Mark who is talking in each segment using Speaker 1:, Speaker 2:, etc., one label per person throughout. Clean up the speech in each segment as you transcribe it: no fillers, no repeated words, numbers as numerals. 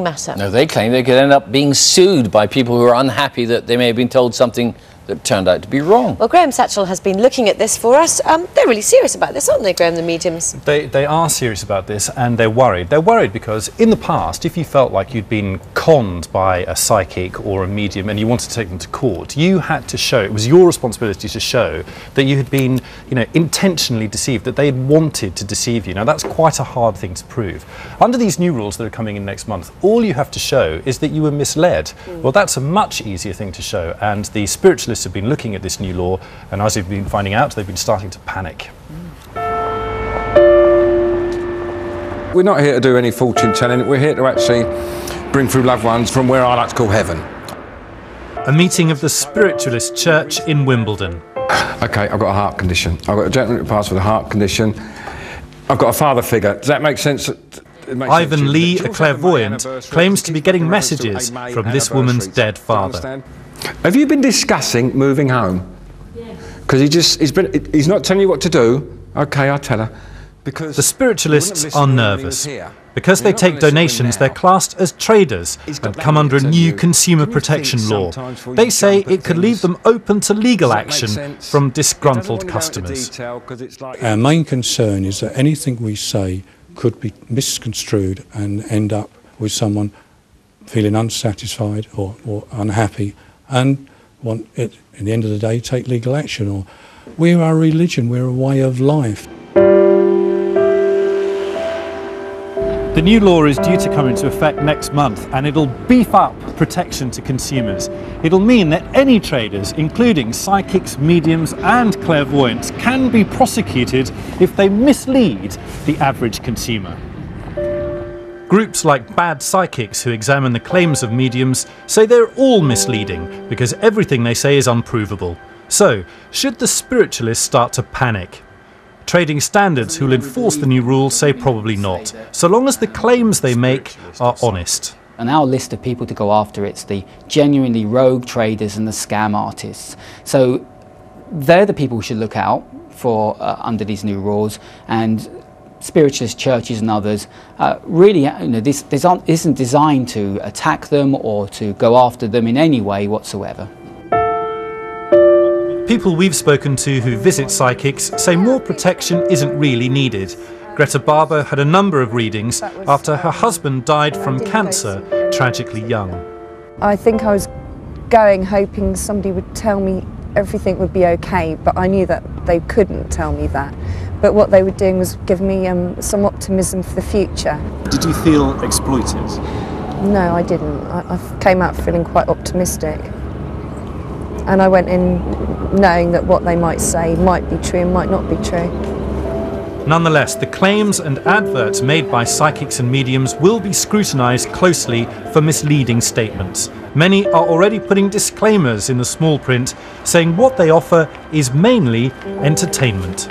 Speaker 1: matter.
Speaker 2: No, they claim they could end up being sued by people who are unhappy that they may have been told something that turned out to be wrong.
Speaker 1: Well, Graham Satchell has been looking at this for us. They're really serious about this, aren't they, Graham, the mediums?
Speaker 3: They are serious about this, and they're worried. They're worried because in the past, if you felt like you'd been conned by a psychic or a medium and you wanted to take them to court, you had to show, it was your responsibility to show that you had been, intentionally deceived, that they had wanted to deceive you. Now, that's quite a hard thing to prove. Under these new rules that are coming in next month, all you have to show is that you were misled. Well, that's a much easier thing to show, and the spiritualists have been looking at this new law, and as they've been finding out, they've been starting to panic.
Speaker 4: We're not here to do any fortune telling, we're here to actually bring through loved ones from where I like to call heaven.
Speaker 3: A meeting of the Spiritualist Church in Wimbledon.
Speaker 4: Okay, I've got a heart condition. I've got a gentleman who passed with a heart condition. I've got a father figure. Does that make sense?
Speaker 3: Ivan Lee, a clairvoyant, claims to be getting messages from this woman's dead father.
Speaker 4: Have you been discussing moving home? Yes. Because he's not telling you what to do. Okay, I'll tell her. Because
Speaker 3: the spiritualists are nervous. Because they take donations, they're classed as traders and come under a new consumer protection law. They say it could leave them open to legal action from disgruntled customers.
Speaker 5: Our main concern is that anything we say could be misconstrued and end up with someone feeling unsatisfied or unhappy and want it, at the end of the day, take legal action. Or we're a religion, we're a way of life.
Speaker 3: The new law is due to come into effect next month, and it'll beef up protection to consumers. It'll mean that any traders, including psychics, mediums and clairvoyants, can be prosecuted if they mislead the average consumer. Groups like Badpsychics, who examine the claims of mediums, say they're all misleading because everything they say is unprovable. So, should the spiritualists start to panic? Trading Standards, who'll enforce the new rules, say probably not, so long as the claims they make are honest.
Speaker 6: On our list of people to go after, it's the genuinely rogue traders and the scam artists. So they're the people we should look out for under these new rules, and spiritualist churches and others really, this isn't designed to attack them or to go after them in any way whatsoever.
Speaker 3: People we've spoken to who visit psychics say more protection isn't really needed. Greta Barber had a number of readings after her husband died from cancer, tragically young.
Speaker 7: I think I was going hoping somebody would tell me everything would be okay, but I knew that they couldn't tell me that. But what they were doing was give me some optimism for the future.
Speaker 3: Did you feel exploited?
Speaker 7: No, I didn't. I came out feeling quite optimistic. And I went in knowing that what they might say might be true and might not be true.
Speaker 3: Nonetheless, the claims and adverts made by psychics and mediums will be scrutinised closely for misleading statements. Many are already putting disclaimers in the small print saying what they offer is mainly entertainment.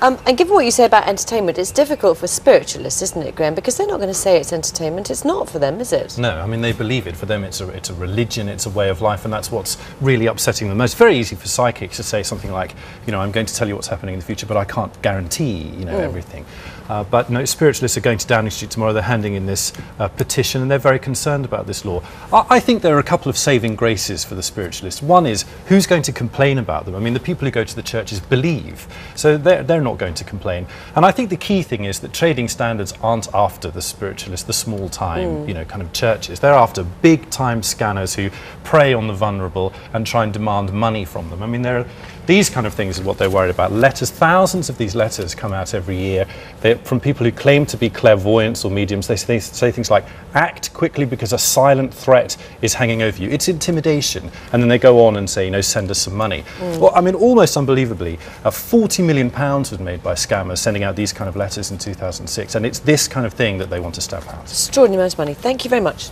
Speaker 1: And given what you say about entertainment, it's difficult for spiritualists, isn't it, Graham? Because they're not going to say it's entertainment. It's not for them, is it?
Speaker 3: No, I mean, they believe it. For them, it's a religion, it's a way of life, and that's what's really upsetting them. It's very easy for psychics to say something like, I'm going to tell you what's happening in the future, but I can't guarantee, everything. But no, spiritualists are going to Downing Street tomorrow. They're handing in this petition, and they're very concerned about this law. I think there are a couple of saving graces for the spiritualists. One is, who's going to complain about them? I mean, the people who go to the churches believe, so they're not going to complain. And I think the key thing is that Trading Standards aren't after the spiritualists, the small-time, kind of churches. They're after big-time scanners who prey on the vulnerable and try and demand money from them. I mean, these kind of things is what they're worried about. Letters, thousands of these letters come out every year. They're from people who claim to be clairvoyants or mediums. They say things like, act quickly because a silent threat is hanging over you. It's intimidation. And then they go on and say, send us some money. Well, I mean, almost unbelievably, £40 million was made by scammers sending out these kind of letters in 2006. And it's this kind of thing that they want to stamp out.
Speaker 1: Extraordinary amount of money. Thank you very much.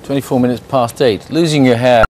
Speaker 2: 24 minutes past 8. Losing your hair.